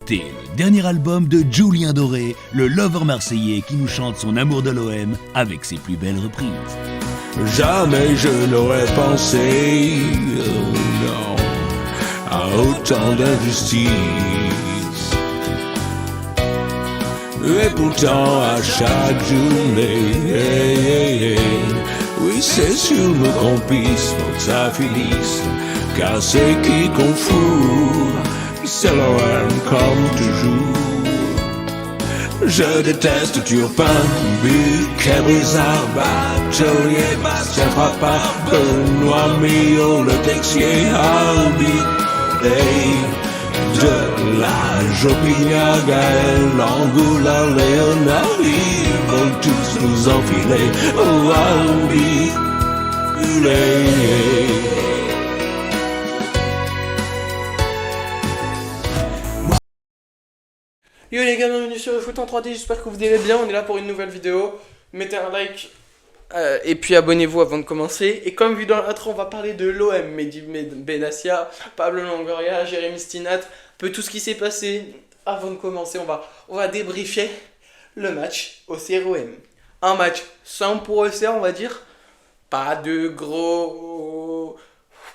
écouter le dernier album de Julien Doré, le lover marseillais qui nous chante son amour de l'OM avec ses plus belles reprises. Jamais je n'aurais pensé, oh non, à autant d'injustice. Et pourtant à chaque journée, oui c'est sur le complice, faut que ça finisse. Car c'est qui qu'on fout, c'est l'OM comme toujours. Je déteste Turpin, Buquet, Brizard, Batelier, Bastien Frappard, Benoît Millot, Le Texier, arbitré. De la Jopignac, Gaël, Angoula, Léonard, ils vont tous nous enfiler, oh, arbitré. Yo les gars, bienvenue sur le foot en 3D, j'espère que vous allez bien, on est là pour une nouvelle vidéo. Mettez un like et puis abonnez-vous avant de commencer. Et comme vu dans l'intro, on va parler de l'OM, Mehdi Benassia, Pablo Longoria, Jérémy Stinat, un peu tout ce qui s'est passé. Avant de commencer, on va débriefer le match Auxerre-OM. Un match simple pour Auxerre, on va dire. Pas de gros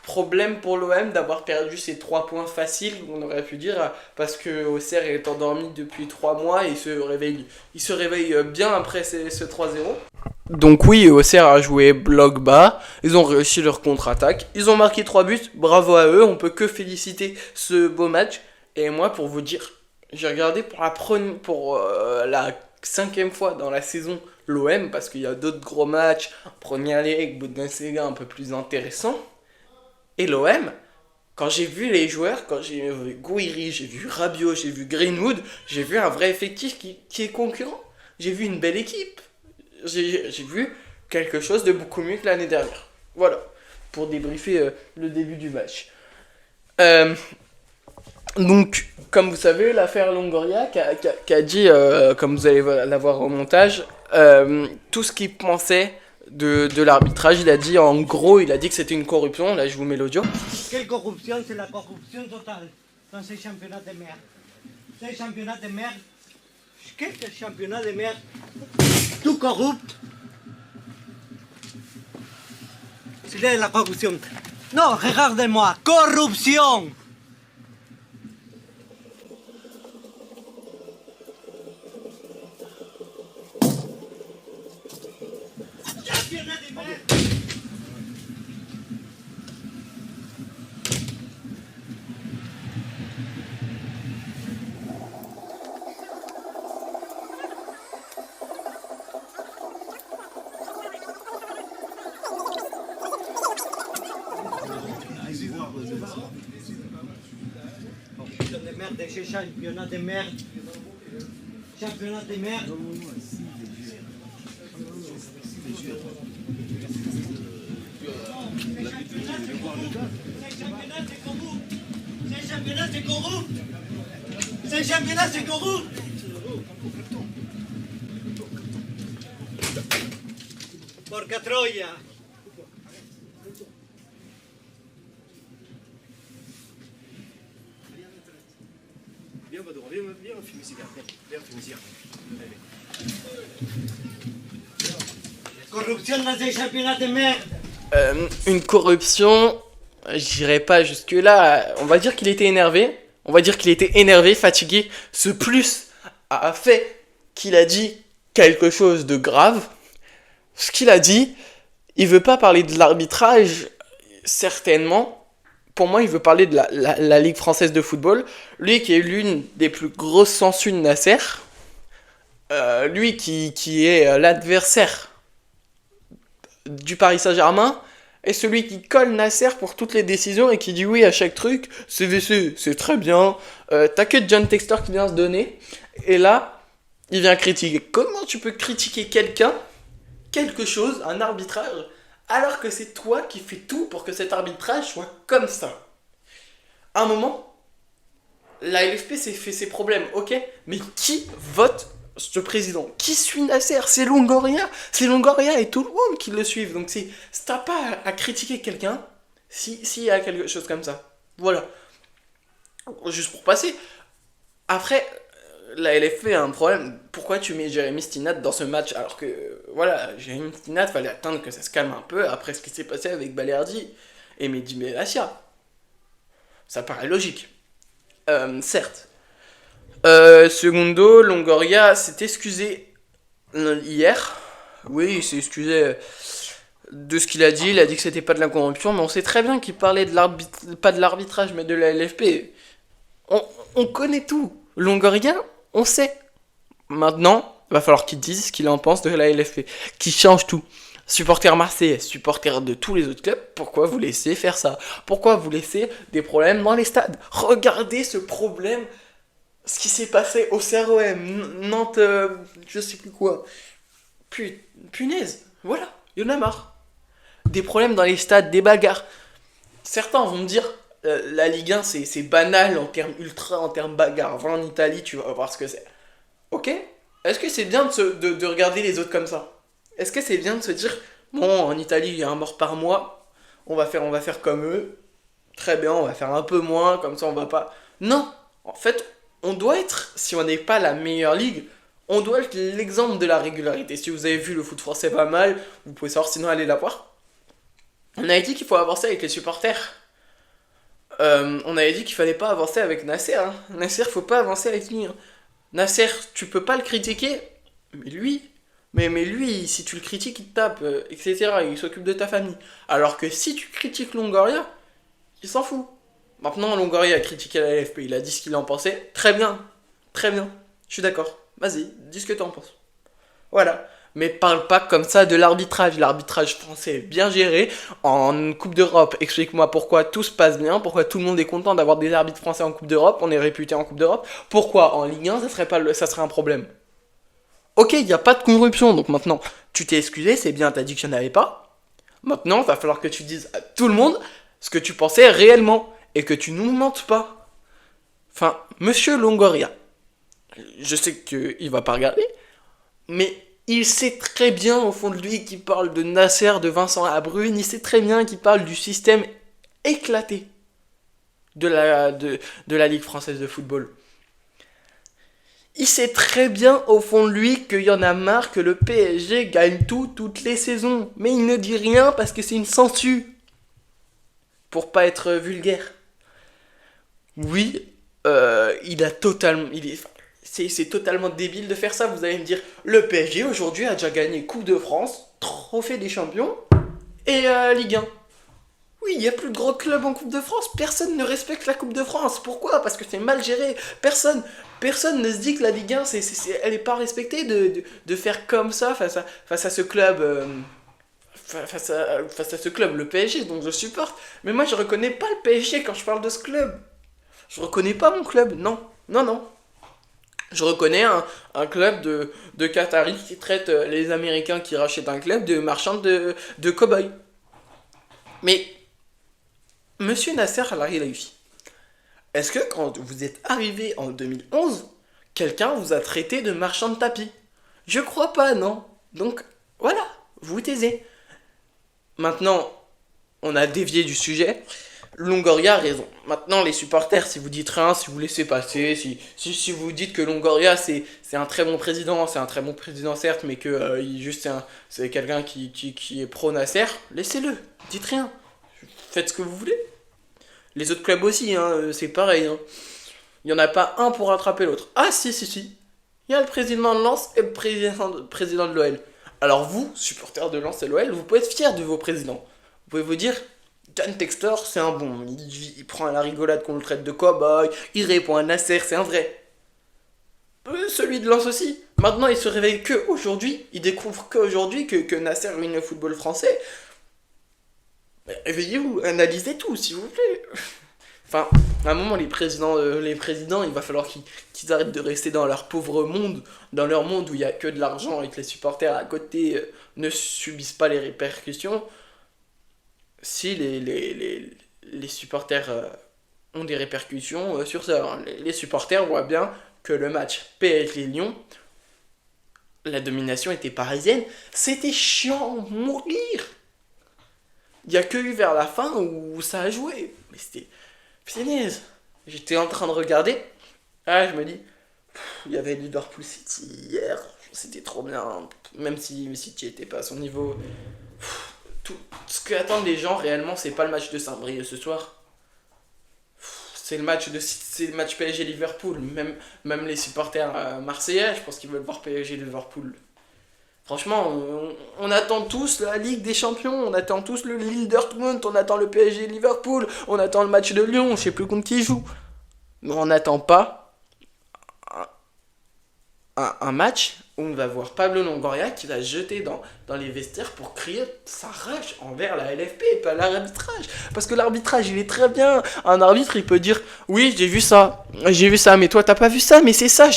problème pour l'OM d'avoir perdu ces 3 points faciles, on aurait pu dire, parce que Auxerre est endormi depuis 3 mois et il se réveille bien après ce 3-0. Donc oui, Auxerre a joué bloc bas, ils ont réussi leur contre-attaque, ils ont marqué 3 buts, bravo à eux, on peut que féliciter ce beau match. Et moi, pour vous dire, j'ai regardé pour la 5e fois dans la saison l'OM, parce qu'il y a d'autres gros matchs, Premier League, Bundesliga un peu plus intéressant. Et l'OM, quand j'ai vu les joueurs, quand j'ai vu Gouiri, j'ai vu Rabiot, j'ai vu Greenwood, j'ai vu un vrai effectif qui est concurrent. J'ai vu une belle équipe. J'ai vu quelque chose de beaucoup mieux que l'année dernière. Voilà, pour débriefer le début du match. Donc, comme vous savez, l'affaire Longoria qui a dit, comme vous allez l'avoir au montage, tout ce qu'il pensait de l'arbitrage. Il a dit, en gros, il a dit que c'était une corruption. Là, je vous mets l'audio. Quelle corruption? C'est la corruption totale dans ces championnats de merde. Ces championnats de merde, quel championnat de merde? Tout corrupt. C'est de la corruption. Non, regardez-moi, corruption. Championnat de merde. De merde, ces championnats de merde. Championnat de merde. Ces championnats c'est corrupt. Ces championnats c'est corrupt. Porca Troia. Viens, on filme ici, viens, on filme ici. Corruption dans ces championnats de merde. Une corruption, j'irai pas jusque là. On va dire qu'il était énervé. Fatigué. Ce plus a fait qu'il a dit quelque chose de grave. Ce qu'il a dit, il veut pas parler de l'arbitrage, certainement. Pour moi, il veut parler de la Ligue française de football. Lui qui est l'une des plus grosses sangsues de Nasser. Lui qui est l'adversaire du Paris Saint-Germain. Et celui qui colle Nasser pour toutes les décisions et qui dit oui à chaque truc. CVC, c'est très bien. T'as que John Textor qui vient se donner. Et là, il vient critiquer. Comment tu peux critiquer quelqu'un, quelque chose, un arbitrage, alors que c'est toi qui fais tout pour que cet arbitrage soit comme ça? À un moment, la LFP s'est fait ses problèmes, ok? Mais qui vote ce président? Qui suit Nasser? C'est Longoria. C'est Longoria et tout le monde qui le suivent. Donc t'as pas à critiquer quelqu'un s'il y a quelque chose comme ça. Voilà. Juste pour passer. Après, la LFP a un problème. Pourquoi tu mets Jérémy Stinat dans ce match alors que, voilà, Jérémy Stinat, fallait attendre que ça se calme un peu après ce qui s'est passé avec Balerdi et Mehdi Benatia. Ça paraît logique. Certes. Secondo, Longoria s'est excusé hier. Oui, il s'est excusé de ce qu'il a dit. Il a dit que c'était pas de la corruption, mais on sait très bien qu'il parlait pas de l'arbitrage, mais de la LFP. On connaît tout. Longoria, on sait. Maintenant, il va falloir qu'il dise ce qu'il en pense de la LFP. Qu'il change tout. Supporters marseillais, supporters de tous les autres clubs, pourquoi vous laissez faire ça? Pourquoi vous laissez des problèmes dans les stades? Regardez ce problème, ce qui s'est passé au CROM, Nantes, je sais plus quoi. Punaise, voilà, il y en a marre. Des problèmes dans les stades, des bagarres. Certains vont me dire, la Ligue 1 c'est banal en termes bagarre. Va en Italie, tu vas voir ce que c'est. Ok? Est-ce que c'est bien de regarder les autres comme ça? Est-ce que c'est bien de se dire, bon, en Italie, il y a un mort par mois, on va faire comme eux, très bien, on va faire un peu moins, comme ça on va pas... Non, en fait, on doit être, si on n'est pas la meilleure ligue, on doit être l'exemple de la régularité. Si vous avez vu le foot français pas mal, vous pouvez savoir, sinon allez la voir. On avait dit qu'il faut avancer avec les supporters. On avait dit qu'il fallait pas avancer avec Nasser. Hein. Nasser, faut pas avancer avec lui. Hein. Nasser, tu peux pas le critiquer, mais lui... Mais lui, si tu le critiques, il te tape, etc. Il s'occupe de ta famille. Alors que si tu critiques Longoria, il s'en fout. Maintenant, Longoria a critiqué la LFP, il a dit ce qu'il en pensait. Très bien, très bien. Je suis d'accord. Vas-y, dis ce que t'en penses. Voilà. Mais parle pas comme ça de l'arbitrage. L'arbitrage français est bien géré. En Coupe d'Europe, explique-moi pourquoi tout se passe bien, pourquoi tout le monde est content d'avoir des arbitres français en Coupe d'Europe, on est réputé en Coupe d'Europe. Pourquoi en Ligue 1, ça serait un problème? Ok, il n'y a pas de corruption, donc maintenant, tu t'es excusé, c'est bien, t'as dit qu'il n'y en avait pas. Maintenant, il va falloir que tu dises à tout le monde ce que tu pensais réellement, et que tu nous mentes pas. Enfin, monsieur Longoria, je sais qu'il va pas regarder, mais il sait très bien au fond de lui qu'il parle de Nasser, de Vincent Labrune, il sait très bien qu'il parle du système éclaté de la Ligue française de football. Il sait très bien au fond de lui qu'il y en a marre que le PSG gagne toutes les saisons. Mais il ne dit rien parce que c'est une sangsue. Pour pas être vulgaire. Oui, il a totalement... C'est totalement débile de faire ça. Vous allez me dire, le PSG aujourd'hui a déjà gagné Coupe de France, Trophée des Champions et Ligue 1. Oui, il n'y a plus de gros clubs en Coupe de France. Personne ne respecte la Coupe de France. Pourquoi? Parce que c'est mal géré. Personne ne se dit que la Ligue 1, elle n'est pas respectée de faire comme ça face à ce club. Face à ce club, le PSG, dont je supporte. Mais moi, je reconnais pas le PSG quand je parle de ce club. Je reconnais pas mon club. Non. Je reconnais un club de Qataris qui traite les Américains qui rachètent un club de marchands de cow-boys. Mais... Monsieur Nasser Al-Khelaifi, est-ce que quand vous êtes arrivé en 2011, quelqu'un vous a traité de marchand de tapis? Je crois pas, non. Donc, voilà, vous taisez. Maintenant, on a dévié du sujet. Longoria a raison. Maintenant, les supporters, si vous dites rien, si vous laissez passer, si vous dites que Longoria, c'est un très bon président, certes, mais que c'est quelqu'un qui est pro-Nasser, laissez-le, dites rien. Faites ce que vous voulez. Les autres clubs aussi, hein, c'est pareil. Hein. Il n'y en a pas un pour rattraper l'autre. Ah si. Il y a le président de Lens et le président de l'OL. Alors vous, supporters de Lens et l'OL, vous pouvez être fiers de vos présidents. Vous pouvez vous dire, Dan Textor, c'est un bon. Il prend à la rigolade qu'on le traite de cow-boy. Il répond à Nasser, c'est un vrai. Celui de Lens aussi. Maintenant, il se réveille qu'aujourd'hui. Il découvre qu'aujourd'hui que Nasser ruine le football français. Réveillez-vous, analysez tout, s'il vous plaît. Enfin, à un moment, les présidents, il va falloir qu'ils arrêtent de rester dans leur pauvre monde, dans leur monde où il n'y a que de l'argent et que les supporters à côté ne subissent pas les répercussions. Si les supporters ont des répercussions sur ça, hein. Les supporters voient bien que le match PSG-Lyon, la domination était parisienne, c'était chiant, mourir. Il n'y a que eu vers la fin où ça a joué. Mais c'était... Finesse. J'étais en train de regarder. Ah, je me dis, il y avait Liverpool City hier, c'était trop bien, même si City était pas à son niveau. Tout ce qu'attendent les gens réellement, c'est pas le match de Saint-Brieuc ce soir. C'est le match PSG Liverpool. Même les supporters marseillais, je pense qu'ils veulent voir PSG Liverpool. Franchement, on attend tous la Ligue des Champions, on attend tous le Lille Dortmund, on attend le PSG Liverpool, on attend le match de Lyon, je sais plus contre qui il joue. Mais on n'attend pas un match où on va voir Pablo Longoria qui va se jeter dans les vestiaires pour crier sa rage envers la LFP et pas l'arbitrage. Parce que l'arbitrage, il est très bien. Un arbitre, il peut dire oui, j'ai vu ça, mais toi, t'as pas vu ça, mais c'est ça,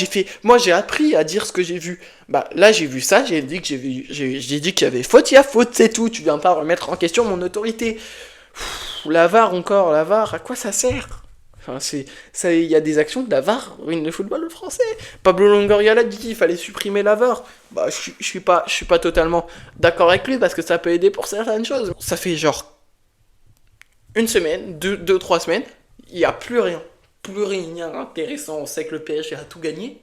moi, j'ai appris à dire ce que j'ai vu. Bah, là, j'ai vu ça, j'ai dit qu'il y avait faute, il y a faute, c'est tout. Tu viens pas remettre en question mon autorité. La VAR encore, la VAR, à quoi ça sert? Enfin, il y a des actions de la VAR ruinent le football français. Pablo Longoria l'a dit, il fallait supprimer la VAR. Bah, je suis pas totalement d'accord avec lui parce que ça peut aider pour certaines choses. Ça fait genre une semaine, deux, 3 semaines, il n'y a plus rien. Plus rien intéressant. On sait que le PSG a tout gagné.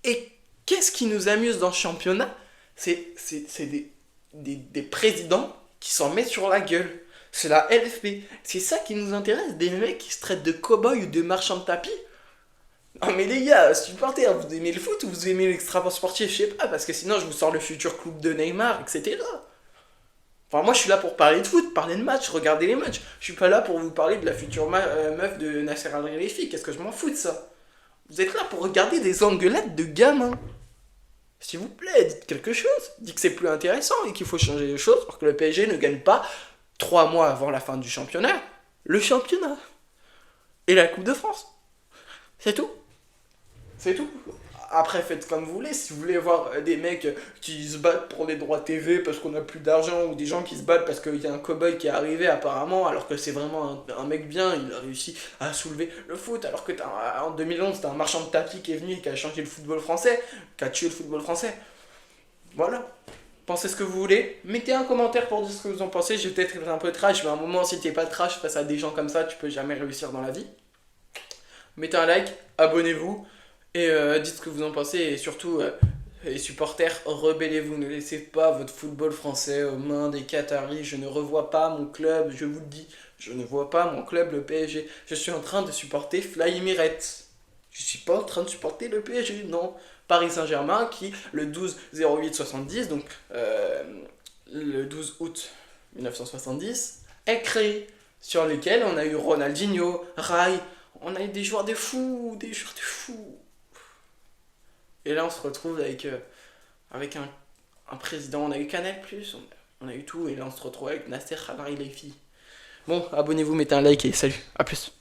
Et qu'est-ce qui nous amuse dans ce championnat? C'est des présidents qui s'en mettent sur la gueule. C'est la LFP. C'est ça qui nous intéresse, des mecs qui se traitent de cow-boys ou de marchands de tapis. Non mais les gars, supporters, vous aimez le foot ou vous aimez l'extra sportif? Je sais pas, parce que sinon je vous sors le futur club de Neymar, etc. Enfin moi je suis là pour parler de foot, parler de match, regarder les matchs. Je suis pas là pour vous parler de la future meuf de Nasser Al-Khelaifi, qu'est-ce que je m'en fous de ça? Vous êtes là pour regarder des engueulades de gamins. S'il vous plaît, dites quelque chose. Dites que c'est plus intéressant et qu'il faut changer les choses pour que le PSG ne gagne pas 3 mois avant la fin du championnat, le championnat et la Coupe de France. C'est tout. C'est tout. Après, faites comme vous voulez. Si vous voulez voir des mecs qui se battent pour les droits TV parce qu'on a plus d'argent, ou des gens qui se battent parce qu'il y a un cow-boy qui est arrivé apparemment, alors que c'est vraiment un mec bien, il a réussi à soulever le foot, alors que en 2011, t'as un marchand de tapis qui est venu et qui a changé le football français, qui a tué le football français. Voilà. Pensez ce que vous voulez. Mettez un commentaire pour dire ce que vous en pensez. J'ai peut-être été un peu trash, mais à un moment, si t'es pas trash face à des gens comme ça, tu peux jamais réussir dans la vie. Mettez un like, abonnez-vous et dites ce que vous en pensez. Et surtout, les supporters, rebellez-vous. Ne laissez pas votre football français aux mains des Qataris. Je ne revois pas mon club, je vous le dis. Je ne vois pas mon club, le PSG. Je suis en train de supporter Fly Emirates. Je suis pas en train de supporter le PSG, non. Paris Saint-Germain qui, le 12-08-70, donc le 12 août 1970, est créé, sur lequel on a eu Ronaldinho, Rai, on a eu des joueurs de fous, Et là on se retrouve avec un président, on a eu Canal+, on a eu tout, et là on se retrouve avec Nasser Al-Khelaifi. Bon, abonnez-vous, mettez un like et salut, à plus.